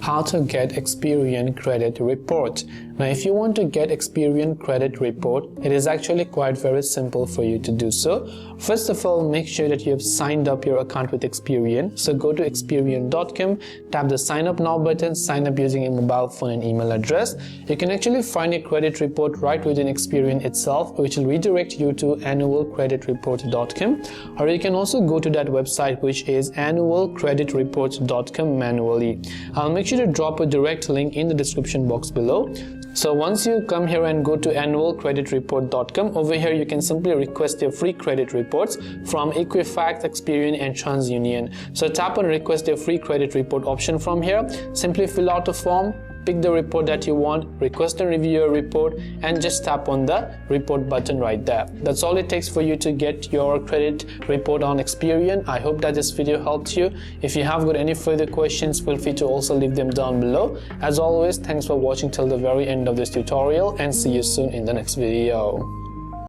how to get Experian credit report. Now, if you want to get Experian credit report, it is actually quite very simple for you to do so. First of all, make sure that you have signed up your account with Experian. So go to Experian.com, tap the sign up now button, sign up using a mobile phone and email address. You can actually find a credit report right within Experian itself, which will redirect you to annualcreditreport.com, or you can also go to that website, which is annualcreditreport.com manually. I'll make sure to drop a direct link in the description box below. So once you come here and go to annualcreditreport.com, over here you can simply request your free credit reports from Equifax, Experian and TransUnion. So tap on request your free credit report option from here. Simply fill out a form, pick the report that you want, request and review your report, and just tap on the report button right there. That's all it takes for you to get your credit report on Experian. I hope that this video helped you. If you have got any further questions, feel free to also leave them down below. As always, thanks for watching till the very end of this tutorial, and see you soon in the next video.